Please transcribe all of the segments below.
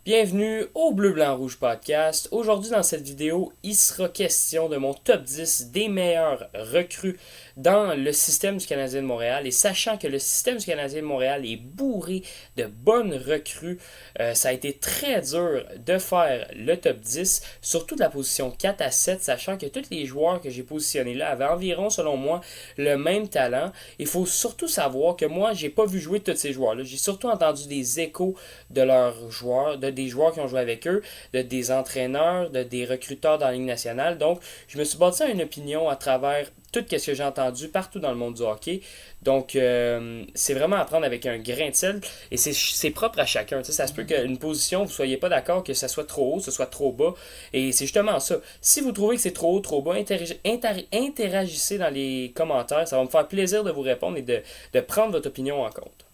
Bienvenue au Bleu Blanc Rouge Podcast. Aujourd'hui dans cette vidéo, il sera question de mon top 10 des meilleurs recrues dans le système du Canadien de Montréal. Et sachant que le système du Canadien de Montréal est bourré de bonnes recrues, ça a été très dur de faire le top 10, surtout de la position 4 à 7, sachant que tous les joueurs que j'ai positionnés là avaient environ, selon moi, le même talent. Il faut surtout savoir que moi, j'ai pas vu jouer tous ces joueurs-là. J'ai surtout entendu des échos de leurs joueurs, des joueurs qui ont joué avec eux, des entraîneurs, des recruteurs dans la Ligue nationale. Donc, je me suis bâti une opinion à travers tout ce que j'ai entendu partout dans le monde du hockey. Donc, c'est vraiment à prendre avec un grain de sel et c'est propre à chacun. Tu sais, ça se peut qu'une position, vous ne soyez pas d'accord que ça soit trop haut, que ce soit trop bas. Et c'est justement ça. Si vous trouvez que c'est trop haut, trop bas, interagissez dans les commentaires. Ça va me faire plaisir de vous répondre et de prendre votre opinion en compte.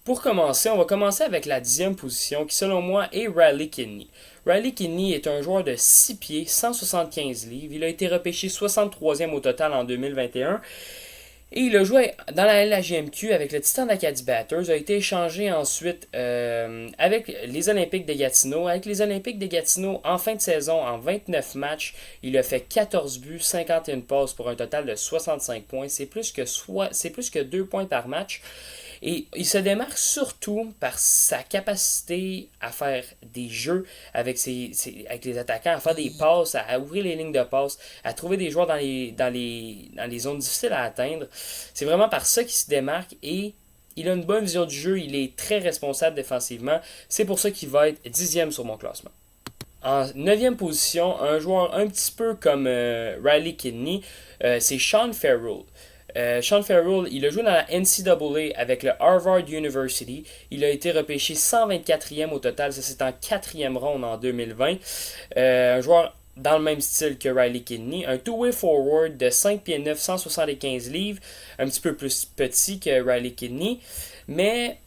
Pour commencer, on va commencer avec la 10e position qui, selon moi, est Riley Kidney. Riley Kidney est un joueur de 6 pieds, 175 livres. Il a été repêché 63e au total en 2021. Et il a joué dans la LHJMQ avec le Titan d'Acadie Batters, a été échangé ensuite avec les Olympiques de Gatineau. Avec les Olympiques de Gatineau, en fin de saison, en 29 matchs, il a fait 14 buts, 51 passes pour un total de 65 points. C'est plus que 2 points par match. Et il se démarque surtout par sa capacité à faire des jeux avec les attaquants, à faire des passes, à ouvrir les lignes de passe, à trouver des joueurs dans les zones difficiles à atteindre. C'est vraiment par ça qu'il se démarque et il a une bonne vision du jeu, il est très responsable défensivement. C'est pour ça qu'il va être 10e sur mon classement. En 9e position, un joueur un petit peu comme Riley Kidney, c'est Sean Farrell. Sean Farrell, il a joué dans la NCAA avec le Harvard University. Il a été repêché 124e au total. Ça, c'est en 4e ronde en 2020. Un joueur dans le même style que Riley Kidney. Un two-way forward de 5 pieds 9, 175 livres. Un petit peu plus petit que Riley Kidney. Mais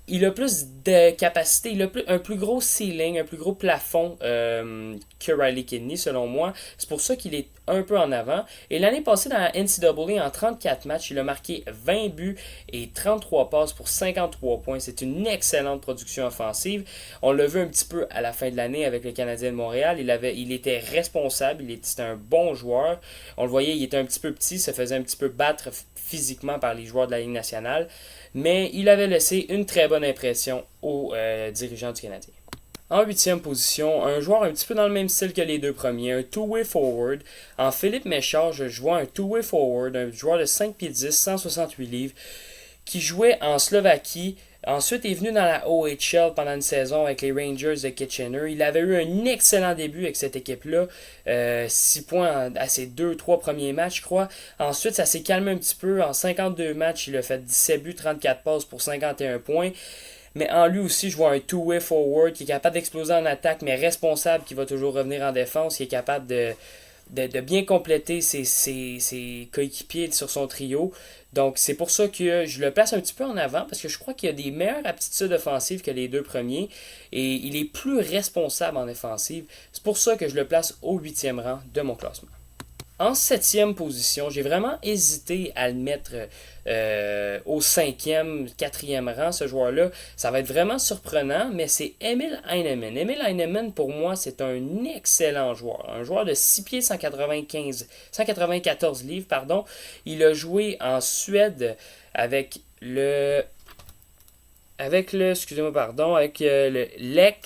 il a plus de capacité, il a un plus gros ceiling, un plus gros plafond que Riley Kidney, selon moi. C'est pour ça qu'il est un peu en avant. Et l'année passée, dans la NCAA, en 34 matchs, il a marqué 20 buts et 33 passes pour 53 points. C'est une excellente production offensive. On l'a vu un petit peu à la fin de l'année avec le Canadien de Montréal. Il était responsable, c'était un bon joueur. On le voyait, il était un petit peu petit, se faisait un petit peu battre physiquement par les joueurs de la Ligue nationale. Mais il avait laissé une très bonne impression aux dirigeants du Canadien. En 8e position, un joueur un petit peu dans le même style que les deux premiers, un two-way forward. En Philippe Méchard, je vois un two-way forward, un joueur de 5 pieds 10, 168 livres, qui jouait en Slovaquie. Ensuite, il est venu dans la OHL pendant une saison avec les Rangers de Kitchener. Il avait eu un excellent début avec cette équipe-là. 6 points à ses 2-3 premiers matchs, je crois. Ensuite, ça s'est calmé un petit peu. En 52 matchs, il a fait 17 buts, 34 passes pour 51 points. Mais en lui aussi, je vois un two-way forward qui est capable d'exploser en attaque, mais responsable, qui va toujours revenir en défense, qui est capable de bien compléter ses coéquipiers sur son trio. Donc, c'est pour ça que je le place un petit peu en avant, parce que je crois qu'il a des meilleures aptitudes offensives que les deux premiers, et il est plus responsable en défensive. C'est pour ça que je le place au 8e rang de mon classement. En 7e position, j'ai vraiment hésité à le mettre au 5e, 4e rang, ce joueur-là. Ça va être vraiment surprenant, mais c'est Emil Heinemann. Emil Heinemann, pour moi, c'est un excellent joueur. Un joueur de 6 pieds 194 livres, pardon. Il a joué en Suède avec le Lek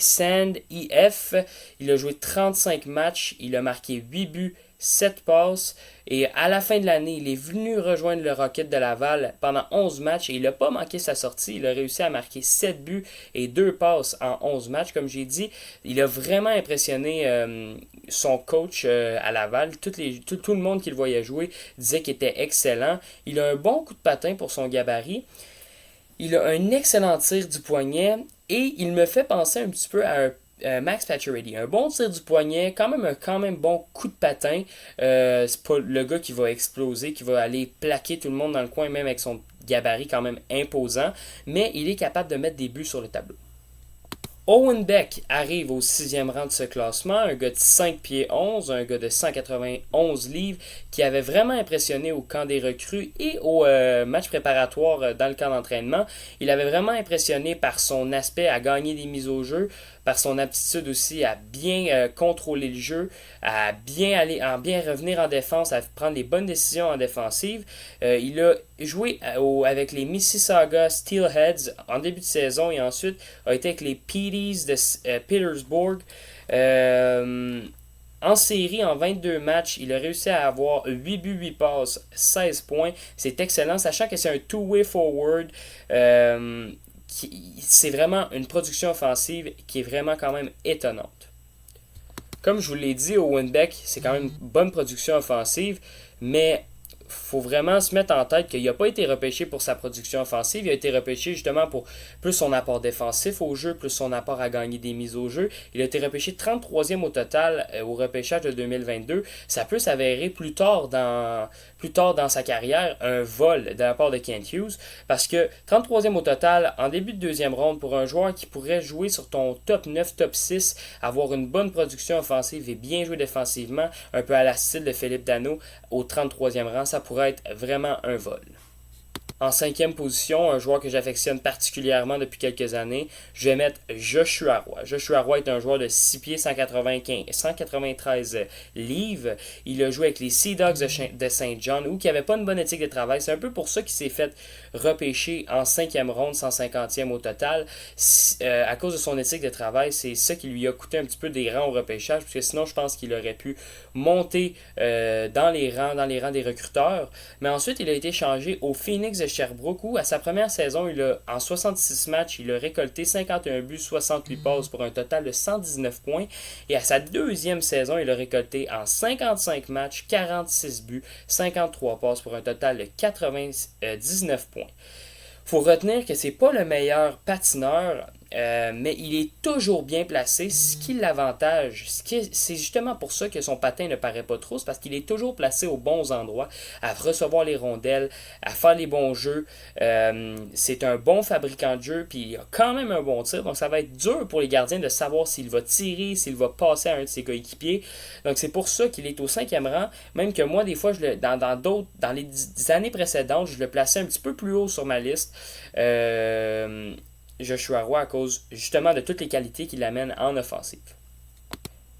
Sand IF. Il a joué 35 matchs, il a marqué 8 buts, 7 passes. Et à la fin de l'année, il est venu rejoindre le Rocket de Laval pendant 11 matchs et il n'a pas manqué sa sortie. Il a réussi à marquer 7 buts et 2 passes en 11 matchs, comme j'ai dit. Il a vraiment impressionné son coach à Laval. Tout le monde qui le voyait jouer disait qu'il était excellent. Il a un bon coup de patin pour son gabarit. Il a un excellent tir du poignet et il me fait penser un petit peu à un Max Pacioretty. Un bon tir du poignet, quand même bon coup de patin. C'est pas le gars qui va exploser, qui va aller plaquer tout le monde dans le coin, même avec son gabarit quand même imposant. Mais il est capable de mettre des buts sur le tableau. Owen Beck arrive au 6e rang de ce classement, un gars de 5 pieds 11, un gars de 191 livres qui avait vraiment impressionné au camp des recrues et au match préparatoire dans le camp d'entraînement. Il avait vraiment impressionné par son aspect à gagner des mises au jeu, par son aptitude aussi à bien contrôler le jeu, à bien revenir en défense, à prendre les bonnes décisions en défensive. Il a joué avec les Mississauga Steelheads en début de saison et ensuite a été avec les Peaties de Petersburg. En série, en 22 matchs, il a réussi à avoir 8 buts, 8 passes, 16 points. C'est excellent, sachant que c'est un two-way forward. C'est vraiment une production offensive qui est vraiment quand même étonnante. Comme je vous l'ai dit, Owen Beck, c'est quand même une bonne production offensive, mais faut vraiment se mettre en tête qu'il n'a pas été repêché pour sa production offensive, il a été repêché justement pour plus son apport défensif au jeu, plus son apport à gagner des mises au jeu. Il a été repêché 33e au total au repêchage de 2022. Ça peut s'avérer plus tard dans sa carrière un vol de la part de Kent Hughes, parce que 33e au total en début de deuxième ronde pour un joueur qui pourrait jouer sur ton top 9, top 6, avoir une bonne production offensive et bien jouer défensivement, un peu à la style de Philippe Danault au 33e rang, ça pourrait être vraiment un vol. En 5e position, un joueur que j'affectionne particulièrement depuis quelques années, je vais mettre Joshua Roy. Joshua Roy est un joueur de 6 pieds 193 livres. Il a joué avec les Sea Dogs de Saint John, où qui n'avait pas une bonne éthique de travail. C'est un peu pour ça qu'il s'est fait repêcher en 5e ronde, 150e au total. À cause de son éthique de travail, c'est ça qui lui a coûté un petit peu des rangs au repêchage, parce que sinon je pense qu'il aurait pu monter dans les rangs des recruteurs. Mais ensuite, il a été changé au Phoenix de Sherbrooke, où à sa première saison, en 66 matchs, il a récolté 51 buts, 68 passes pour un total de 119 points. Et à sa deuxième saison, il a récolté en 55 matchs, 46 buts, 53 passes pour un total de 99 points. Il faut retenir que c'est pas le meilleur patineur, mais il est toujours bien placé, ce qui l'avantage. C'est justement pour ça que son patin ne paraît pas trop, c'est parce qu'il est toujours placé aux bons endroits, à recevoir les rondelles, à faire les bons jeux. C'est un bon fabricant de jeu, puis il a quand même un bon tir, donc ça va être dur pour les gardiens de savoir s'il va tirer, s'il va passer à un de ses coéquipiers. Donc c'est pour ça qu'il est au 5e rang, même que moi, des fois, dans les années précédentes, je le plaçais un petit peu plus haut sur ma liste. Joshua Roy à cause justement de toutes les qualités qu'il amène en offensive.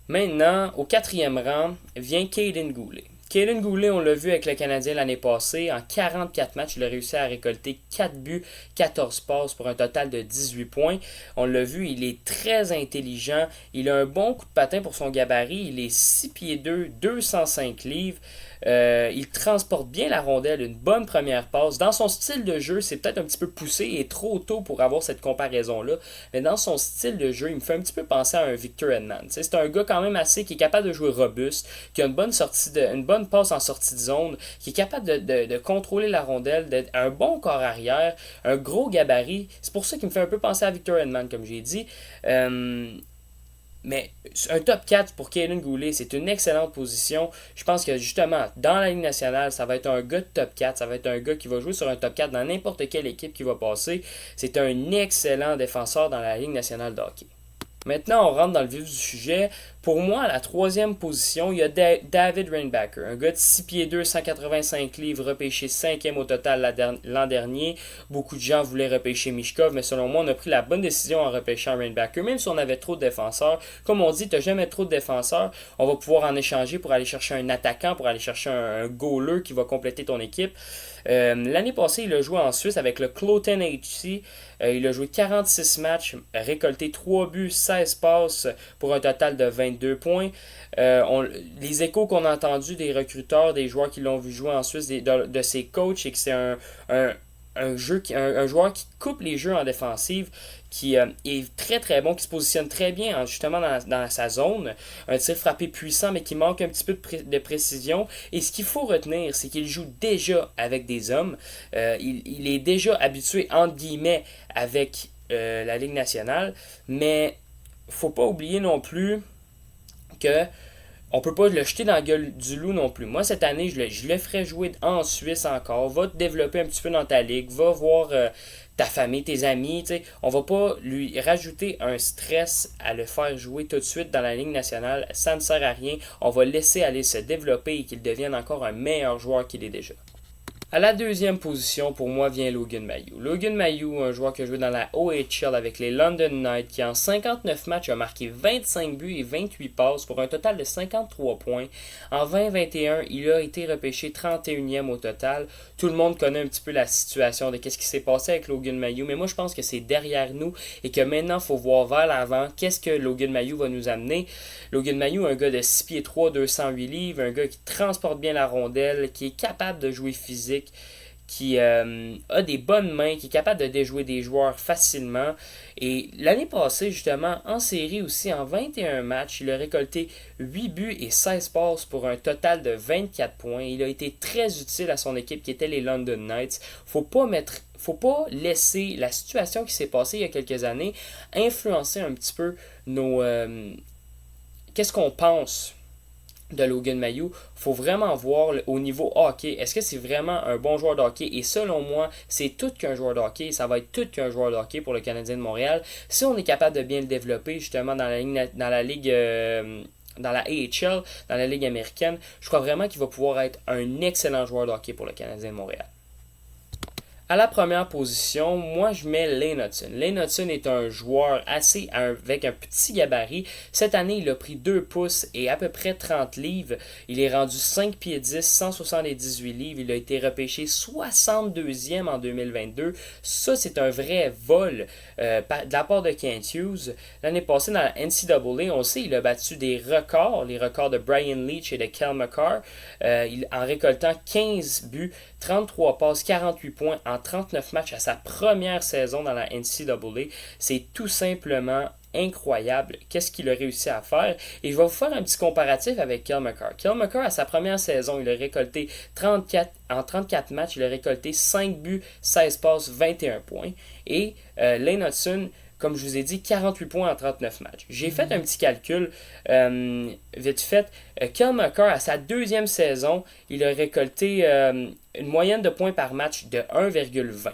Maintenant, au 4e rang, vient Kaiden Goulet. Kaiden Goulet, on l'a vu avec le Canadien l'année passée, en 44 matchs, il a réussi à récolter 4 buts, 14 passes pour un total de 18 points. On l'a vu, il est très intelligent, il a un bon coup de patin pour son gabarit, il est 6 pieds 2, 205 livres. Il transporte bien la rondelle, une bonne première passe. Dans son style de jeu, c'est peut-être un petit peu poussé et trop tôt pour avoir cette comparaison-là. Mais dans son style de jeu, il me fait un petit peu penser à un Victor Hedman. C'est un gars quand même assez qui est capable de jouer robuste, qui a une bonne passe en sortie de zone, qui est capable de contrôler la rondelle, un bon corps arrière, un gros gabarit. C'est pour ça qu'il me fait un peu penser à Victor Hedman, comme j'ai dit. Mais un top 4 pour Kaiden Goulet, c'est une excellente position. Je pense que justement, dans la Ligue nationale, ça va être un gars de top 4. Ça va être un gars qui va jouer sur un top 4 dans n'importe quelle équipe qui va passer. C'est un excellent défenseur dans la Ligue nationale de hockey. Maintenant, on rentre dans le vif du sujet. Pour moi, à la 3e position, il y a David Reinbacher, un gars de 6 pieds 2, 185 livres, repêché 5e au total l'an dernier. Beaucoup de gens voulaient repêcher Michkov, mais selon moi, on a pris la bonne décision en repêchant Reinbacher. Même si on avait trop de défenseurs, comme on dit, tu n'as jamais trop de défenseurs, on va pouvoir en échanger pour aller chercher un attaquant, pour aller chercher un goaler qui va compléter ton équipe. L'année passée, il a joué en Suisse avec le Cloten HC. Il a joué 46 matchs, récolté 3 buts, 16 passes pour un total de 22 points. Les échos qu'on a entendus des recruteurs, des joueurs qui l'ont vu jouer en Suisse, de ses coachs, c'est que c'est un joueur qui coupe les jeux en défensive, qui est très très bon, qui se positionne très bien justement dans sa zone. Un tir frappé puissant, mais qui manque un petit peu de précision. Et ce qu'il faut retenir, c'est qu'il joue déjà avec des hommes. Il est déjà habitué, entre guillemets, avec la Ligue nationale. Mais faut pas oublier non plus que on peut pas le jeter dans la gueule du loup non plus. Moi, cette année, je le ferai jouer en Suisse encore. Va te développer un petit peu dans ta ligue. Va voir ta famille, tes amis, tu sais. On va pas lui rajouter un stress à le faire jouer tout de suite dans la Ligue nationale. Ça ne sert à rien. On va laisser aller se développer et qu'il devienne encore un meilleur joueur qu'il est déjà. À la deuxième position, pour moi, vient Logan Mailloux. Logan Mailloux, un joueur qui a joué dans la OHL avec les London Knights, qui en 59 matchs a marqué 25 buts et 28 passes pour un total de 53 points. En 2021, il a été repêché 31e au total. Tout le monde connaît un petit peu la situation de qu'est-ce qui s'est passé avec Logan Mailloux, mais moi je pense que c'est derrière nous et que maintenant il faut voir vers l'avant qu'est-ce que Logan Mailloux va nous amener. Logan Mailloux, un gars de 6 pieds 3, 208 livres, un gars qui transporte bien la rondelle, qui est capable de jouer physique, qui a des bonnes mains, qui est capable de déjouer des joueurs facilement. Et l'année passée, justement, en série aussi, en 21 matchs, il a récolté 8 buts et 16 passes pour un total de 24 points. Il a été très utile à son équipe qui était les London Knights. Faut pas laisser la situation qui s'est passée il y a quelques années influencer un petit peu nos qu'est-ce qu'on pense de Logan Mailloux. Il faut vraiment voir au niveau hockey, est-ce que c'est vraiment un bon joueur de hockey? Et selon moi, c'est tout qu'un joueur de hockey. Ça va être tout qu'un joueur de hockey pour le Canadien de Montréal. Si on est capable de bien le développer justement dans la ligue dans la AHL, dans la ligue américaine, je crois vraiment qu'il va pouvoir être un excellent joueur de hockey pour le Canadien de Montréal. À la première position, moi je mets Lane Hutson. Lane Hutson est un joueur avec un petit gabarit. Cette année, il a pris 2 pouces et à peu près 30 livres. Il est rendu 5 pieds 10, 178 livres. Il a été repêché 62e en 2022. Ça, c'est un vrai vol de la part de Kent Hughes. L'année passée, dans la NCAA, on sait, il a battu des records, les records de Brian Leetch et de Kel McCarr, en récoltant 15 buts, 33 passes, 48 points en 39 matchs à sa première saison dans la NCAA. C'est tout simplement incroyable qu'est-ce qu'il a réussi à faire. Et je vais vous faire un petit comparatif avec Kel McCarr. Kel McCarr, à sa première saison, il a récolté 34 matchs, il a récolté 5 buts, 16 passes, 21 points. Et Lane Hutson, comme je vous ai dit, 48 points en 39 matchs. J'ai fait un petit calcul vite fait. Kel McCarr, à sa deuxième saison, il a récolté une moyenne de points par match de 1,20.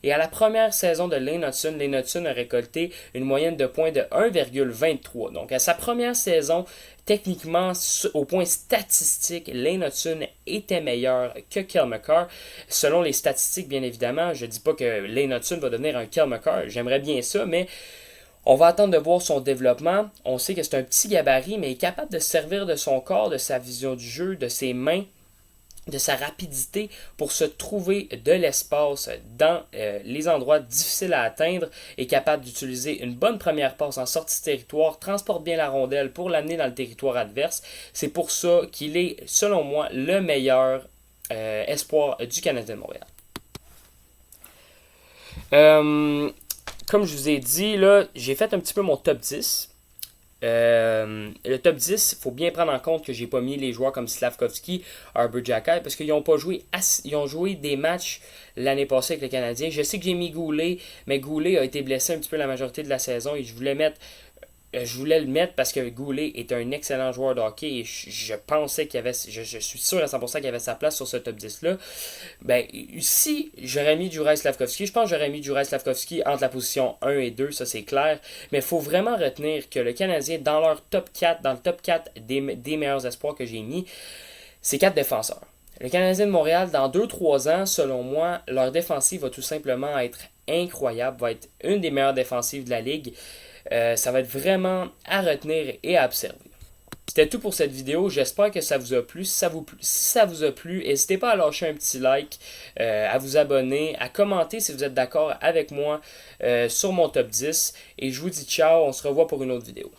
Et à la première saison de Lane Hutson a récolté une moyenne de points de 1,23. Donc à sa première saison, techniquement, au point statistique, Lane Hutson était meilleur que Kel McCarr. Selon les statistiques, bien évidemment, je ne dis pas que Lane Hutson va devenir un Kel McCarr. J'aimerais bien ça, mais on va attendre de voir son développement. On sait que c'est un petit gabarit, mais il est capable de se servir de son corps, de sa vision du jeu, de ses mains, de sa rapidité pour se trouver de l'espace dans les endroits difficiles à atteindre, est capable d'utiliser une bonne première passe en sortie de territoire, transporte bien la rondelle pour l'amener dans le territoire adverse. C'est pour ça qu'il est, selon moi, le meilleur espoir du Canadien de Montréal. Comme je vous ai dit, là, j'ai fait un petit peu mon top 10. Le top 10, il faut bien prendre en compte que j'ai pas mis les joueurs comme Slavkovski, Arbor Xhekaj, parce qu'ils n'ont pas joué ils ont joué des matchs l'année passée avec les Canadiens. Je sais que j'ai mis Goulet, mais Goulet a été blessé un petit peu la majorité de la saison et je voulais le mettre parce que Goulet est un excellent joueur de hockey et je pensais qu'il y avait, je suis sûr à 100% qu'il y avait sa place sur ce top 10-là. Ben, si j'aurais mis Juraj Slavkovski, je pense que j'aurais mis Juraj Slavkovski entre la position 1 et 2, ça c'est clair. Mais il faut vraiment retenir que le Canadien, dans leur top 4, dans le top 4 des meilleurs espoirs que j'ai mis, c'est 4 défenseurs. Le Canadien de Montréal, dans 2-3 ans, selon moi, leur défensive va tout simplement être incroyable, va être une des meilleures défensives de la Ligue. Ça va être vraiment à retenir et à observer. C'était tout pour cette vidéo. J'espère que ça vous a plu. Si ça vous a plu, n'hésitez pas à lâcher un petit like, à vous abonner, à commenter si vous êtes d'accord avec moi sur mon top 10. Et je vous dis ciao, on se revoit pour une autre vidéo.